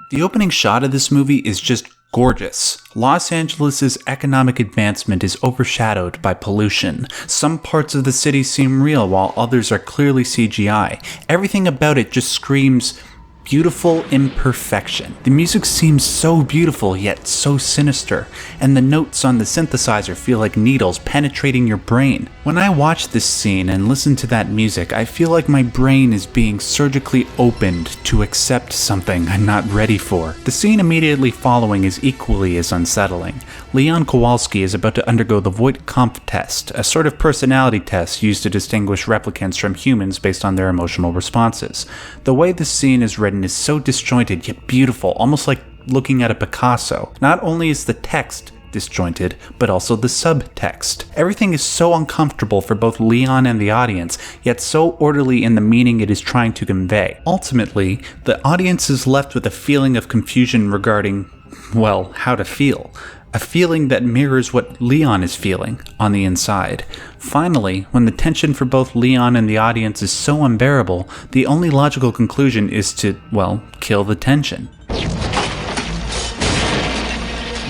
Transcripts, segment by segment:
The opening shot of this movie is just gorgeous. Los Angeles' economic advancement is overshadowed by pollution. Some parts of the city seem real while others are clearly CGI. Everything about it just screams beautiful imperfection. The music seems so beautiful yet so sinister, and the notes on the synthesizer feel like needles penetrating your brain. When I watch this scene and listen to that music, I feel like my brain is being surgically opened to accept something I'm not ready for. The scene immediately following is equally as unsettling. Leon Kowalski is about to undergo the Voight-Kampff test, a sort of personality test used to distinguish replicants from humans based on their emotional responses. The way this scene is written is so disjointed yet beautiful, almost like looking at a Picasso. Not only is the text disjointed, but also the subtext. Everything is so uncomfortable for both Leon and the audience, yet so orderly in the meaning it is trying to convey. Ultimately, the audience is left with a feeling of confusion regarding, well, how to feel. A feeling that mirrors what Leon is feeling on the inside. Finally, when the tension for both Leon and the audience is so unbearable, the only logical conclusion is to, well, kill the tension.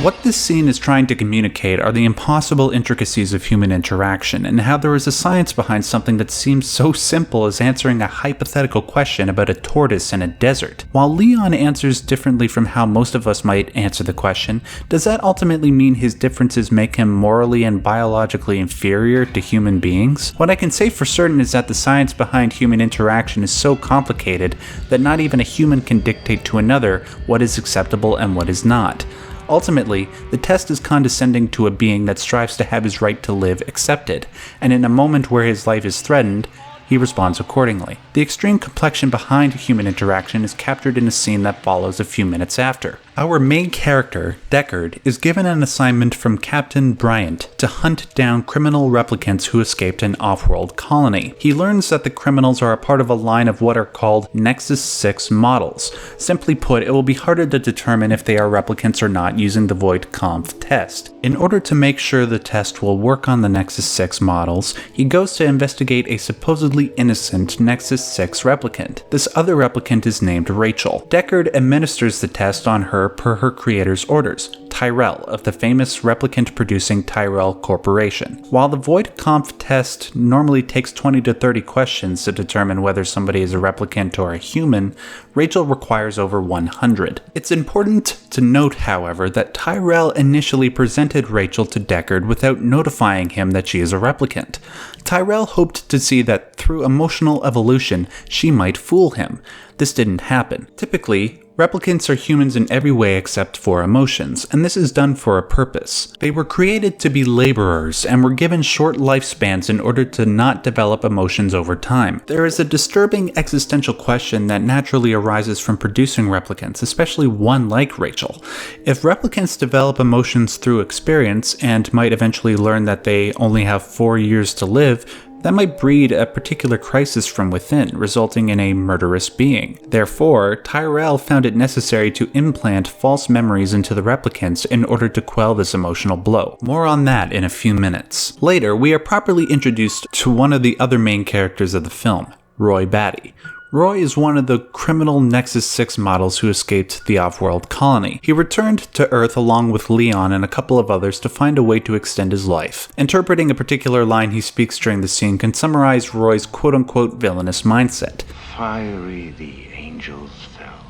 What this scene is trying to communicate are the impossible intricacies of human interaction, and how there is a science behind something that seems so simple as answering a hypothetical question about a tortoise in a desert. While Leon answers differently from how most of us might answer the question, does that ultimately mean his differences make him morally and biologically inferior to human beings? What I can say for certain is that the science behind human interaction is so complicated that not even a human can dictate to another what is acceptable and what is not. Ultimately, the test is condescending to a being that strives to have his right to live accepted, and in a moment where his life is threatened, he responds accordingly. The extreme complexion behind human interaction is captured in a scene that follows a few minutes after. Our main character, Deckard, is given an assignment from Captain Bryant to hunt down criminal replicants who escaped an off-world colony. He learns that the criminals are a part of a line of what are called Nexus 6 models. Simply put, it will be harder to determine if they are replicants or not using the Voight-Kampff test. In order to make sure the test will work on the Nexus 6 models, he goes to investigate a supposedly innocent Nexus 6 replicant. This other replicant is named Rachel. Deckard administers the test on her per her creator's orders, Tyrell of the famous replicant-producing Tyrell Corporation. While the Voight-Kampff test normally takes 20 to 30 questions to determine whether somebody is a replicant or a human, Rachel requires over 100. It's important to note, however, that Tyrell initially presented Rachel to Deckard without notifying him that she is a replicant. Tyrell hoped to see that through emotional evolution, she might fool him. This didn't happen. Typically, replicants are humans in every way except for emotions, and this is done for a purpose. They were created to be laborers and were given short lifespans in order to not develop emotions over time. There is a disturbing existential question that naturally arises from producing replicants, especially one like Rachel. If replicants develop emotions through experience and might eventually learn that they only have 4 years to live, that might breed a particular crisis from within, resulting in a murderous being. Therefore, Tyrell found it necessary to implant false memories into the replicants in order to quell this emotional blow. More on that in a few minutes. Later, we are properly introduced to one of the other main characters of the film, Roy Batty. Roy is one of the criminal Nexus 6 models who escaped the off-world colony. He returned to Earth along with Leon and a couple of others to find a way to extend his life. Interpreting a particular line he speaks during the scene can summarize Roy's quote-unquote villainous mindset. Fiery the angels fell.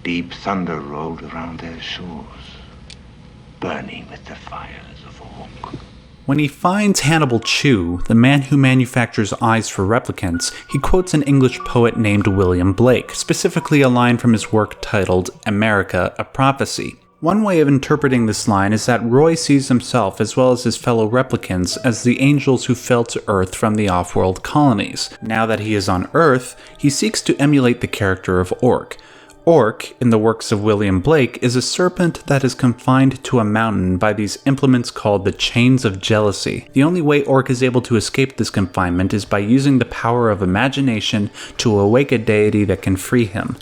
Deep thunder rolled around their shores, burning with the fires of Orc. When he finds Hannibal Chew, the man who manufactures eyes for replicants, he quotes an English poet named William Blake, specifically a line from his work titled America, a Prophecy. One way of interpreting this line is that Roy sees himself as well as his fellow replicants as the angels who fell to Earth from the off-world colonies. Now that he is on Earth, he seeks to emulate the character of Orc. Orc, in the works of William Blake, is a serpent that is confined to a mountain by these implements called the chains of jealousy. The only way Orc is able to escape this confinement is by using the power of imagination to awake a deity that can free him.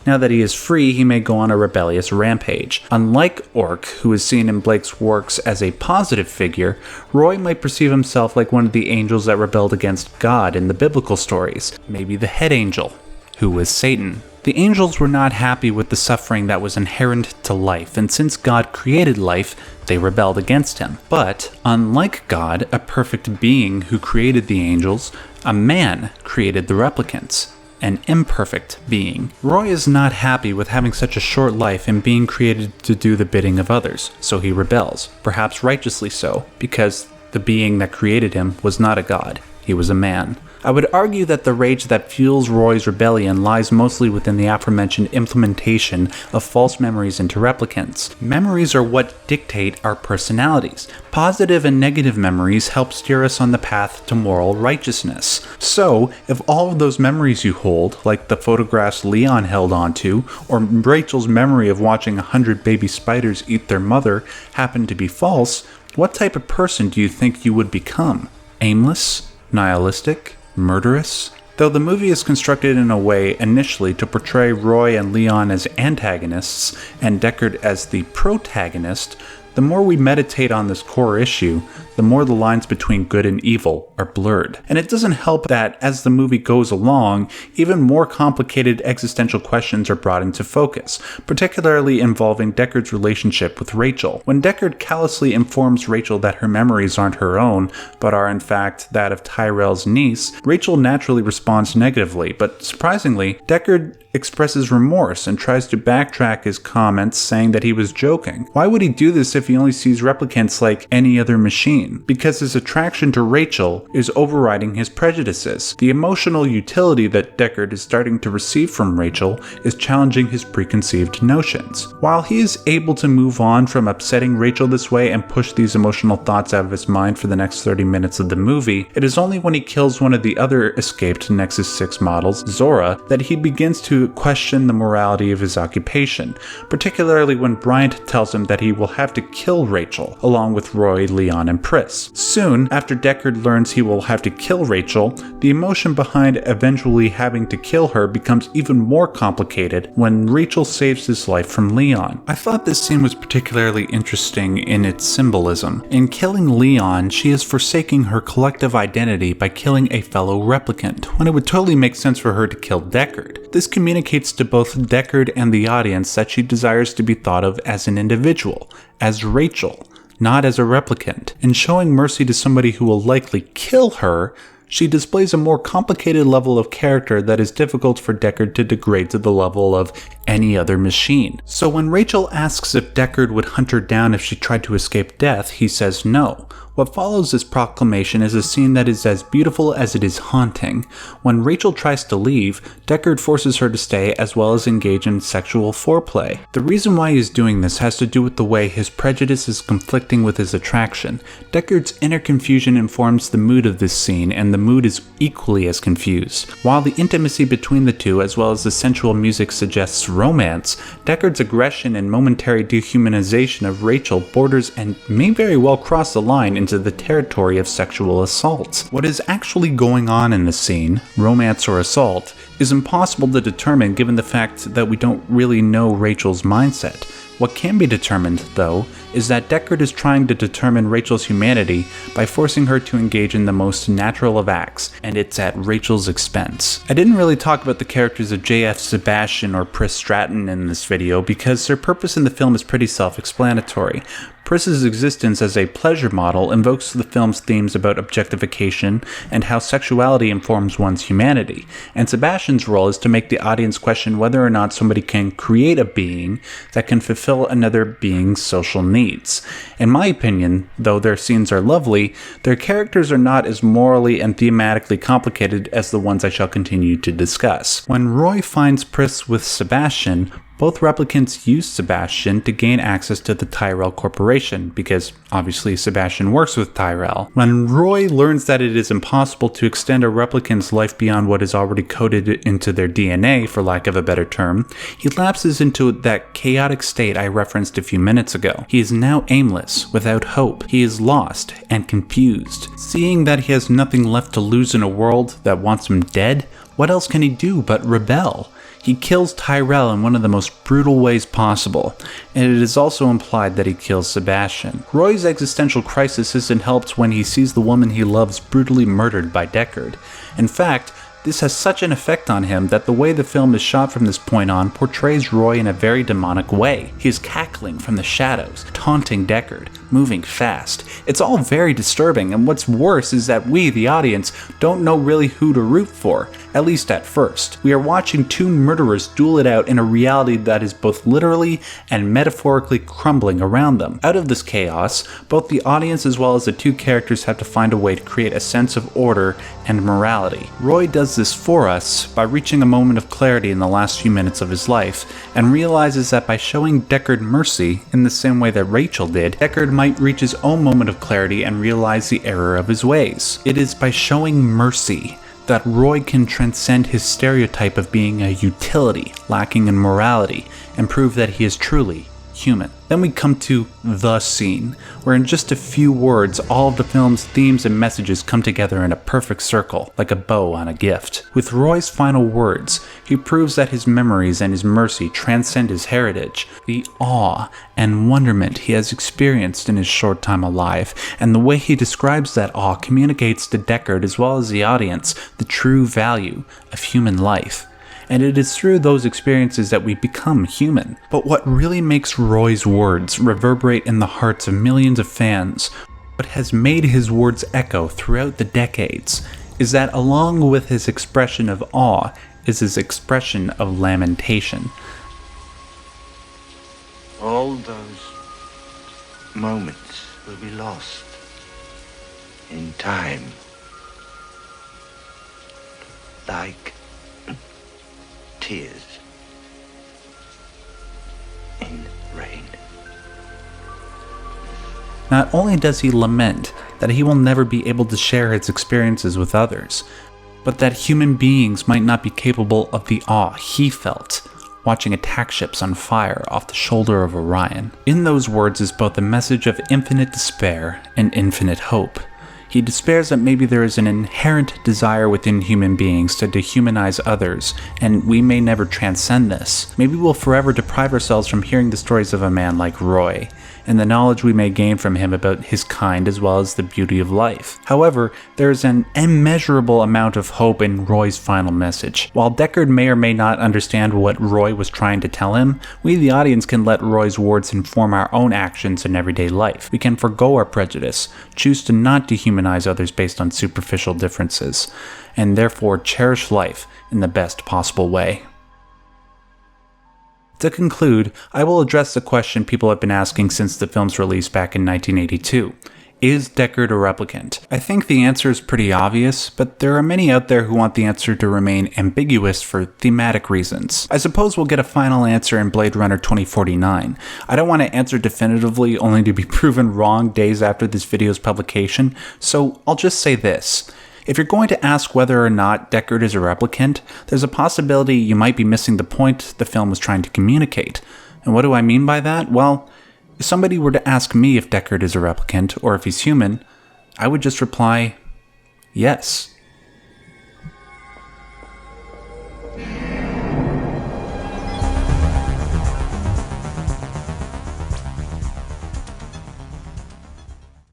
Now that he is free, he may go on a rebellious rampage. Unlike Orc, who is seen in Blake's works as a positive figure, Roy might perceive himself like one of the angels that rebelled against God in the biblical stories, maybe the head angel, who was Satan. The angels were not happy with the suffering that was inherent to life, and since God created life, they rebelled against him. But, unlike God, a perfect being who created the angels, a man created the replicants. An imperfect being. Roy is not happy with having such a short life and being created to do the bidding of others, so he rebels, perhaps righteously so, because the being that created him was not a god, he was a man. I would argue that the rage that fuels Roy's rebellion lies mostly within the aforementioned implementation of false memories into replicants. Memories are what dictate our personalities. Positive and negative memories help steer us on the path to moral righteousness. So, if all of those memories you hold, like the photographs Leon held onto, or Rachel's memory of watching 100 baby spiders eat their mother, happen to be false, what type of person do you think you would become? Aimless? Nihilistic? Murderous? Though the movie is constructed in a way initially to portray Roy and Leon as antagonists and Deckard as the protagonist, the more we meditate on this core issue, the more the lines between good and evil are blurred. And it doesn't help that, as the movie goes along, even more complicated existential questions are brought into focus, particularly involving Deckard's relationship with Rachel. When Deckard callously informs Rachel that her memories aren't her own, but are in fact that of Tyrell's niece, Rachel naturally responds negatively, but surprisingly, Deckard expresses remorse and tries to backtrack his comments, saying that he was joking. Why would he do this if he only sees replicants like any other machine? Because his attraction to Rachel is overriding his prejudices. The emotional utility that Deckard is starting to receive from Rachel is challenging his preconceived notions. While he is able to move on from upsetting Rachel this way and push these emotional thoughts out of his mind for the next 30 minutes of the movie, it is only when he kills one of the other escaped Nexus 6 models, Zora, that he begins to question the morality of his occupation, particularly when Bryant tells him that he will have to kill Rachel, along with Roy, Leon, and Pris. Soon, after Deckard learns he will have to kill Rachel, the emotion behind eventually having to kill her becomes even more complicated when Rachel saves his life from Leon. I thought this scene was particularly interesting in its symbolism. In killing Leon, she is forsaking her collective identity by killing a fellow replicant, when it would totally make sense for her to kill Deckard. This communicates to both Deckard and the audience that she desires to be thought of as an individual, as Rachel, not as a replicant. In showing mercy to somebody who will likely kill her, she displays a more complicated level of character that is difficult for Deckard to degrade to the level of any other machine. So when Rachel asks if Deckard would hunt her down if she tried to escape death, he says no. What follows this proclamation is a scene that is as beautiful as it is haunting. When Rachel tries to leave, Deckard forces her to stay as well as engage in sexual foreplay. The reason why he is doing this has to do with the way his prejudice is conflicting with his attraction. Deckard's inner confusion informs the mood of this scene, and the mood is equally as confused. While the intimacy between the two as well as the sensual music suggests romance, Deckard's aggression and momentary dehumanization of Rachel borders and may very well cross the line into the territory of sexual assault. What is actually going on in the scene, romance or assault, is impossible to determine given the fact that we don't really know Rachel's mindset. What can be determined, though, is that Deckard is trying to determine Rachel's humanity by forcing her to engage in the most natural of acts, and it's at Rachel's expense. I didn't really talk about the characters of JF Sebastian or Pris Stratton in this video because their purpose in the film is pretty self-explanatory. Pris's existence as a pleasure model invokes the film's themes about objectification and how sexuality informs one's humanity, and Sebastian's role is to make the audience question whether or not somebody can create a being that can fulfill another being's social needs. In my opinion, though their scenes are lovely, their characters are not as morally and thematically complicated as the ones I shall continue to discuss. When Roy finds Pris with Sebastian, both replicants use Sebastian to gain access to the Tyrell Corporation, because obviously Sebastian works with Tyrell. When Roy learns that it is impossible to extend a replicant's life beyond what is already coded into their DNA, for lack of a better term, he lapses into that chaotic state I referenced a few minutes ago. He is now aimless, without hope. He is lost and confused. Seeing that he has nothing left to lose in a world that wants him dead, what else can he do but rebel? He kills Tyrell in one of the most brutal ways possible, and it is also implied that he kills Sebastian. Roy's existential crisis isn't helped when he sees the woman he loves brutally murdered by Deckard. In fact, This has such an effect on him that the way the film is shot from this point on portrays Roy in a very demonic way. He is cackling from the shadows, taunting Deckard, moving fast. It's all very disturbing, and what's worse is that we, the audience, don't know really who to root for, at least at first. We are watching two murderers duel it out in a reality that is both literally and metaphorically crumbling around them. Out of this chaos, both the audience as well as the two characters have to find a way to create a sense of order and morality. Roy does this for us by reaching a moment of clarity in the last few minutes of his life, and realizes that by showing Deckard mercy in the same way that Rachel did, Deckard might reach his own moment of clarity and realize the error of his ways. It is by showing mercy that Roy can transcend his stereotype of being a utility, lacking in morality, and prove that he is truly human. Then we come to the scene, where in just a few words all of the film's themes and messages come together in a perfect circle, like a bow on a gift. With Roy's final words, he proves that his memories and his mercy transcend his heritage, the awe and wonderment he has experienced in his short time alive, and the way he describes that awe communicates to Deckard as well as the audience the true value of human life. And it is through those experiences that we become human. But what really makes Roy's words reverberate in the hearts of millions of fans, what has made his words echo throughout the decades, is that along with his expression of awe is his expression of lamentation. All those moments will be lost in time, like tears in rain. Not only does he lament that he will never be able to share his experiences with others, but that human beings might not be capable of the awe he felt watching attack ships on fire off the shoulder of Orion. In those words is both a message of infinite despair and infinite hope. He despairs that maybe there is an inherent desire within human beings to dehumanize others, and we may never transcend this. Maybe we'll forever deprive ourselves from hearing the stories of a man like Roy, and the knowledge we may gain from him about his kind as well as the beauty of life. However, there is an immeasurable amount of hope in Roy's final message. While Deckard may or may not understand what Roy was trying to tell him, we the audience can let Roy's words inform our own actions in everyday life. We can forgo our prejudice, choose to not dehumanize others based on superficial differences, and therefore cherish life in the best possible way. To conclude, I will address the question people have been asking since the film's release back in 1982. Is Deckard a replicant? I think the answer is pretty obvious, but there are many out there who want the answer to remain ambiguous for thematic reasons. I suppose we'll get a final answer in Blade Runner 2049. I don't want to answer definitively only to be proven wrong days after this video's publication, so I'll just say this. If you're going to ask whether or not Deckard is a replicant, there's a possibility you might be missing the point the film was trying to communicate. And what do I mean by that? Well, if somebody were to ask me if Deckard is a replicant or if he's human, I would just reply, yes.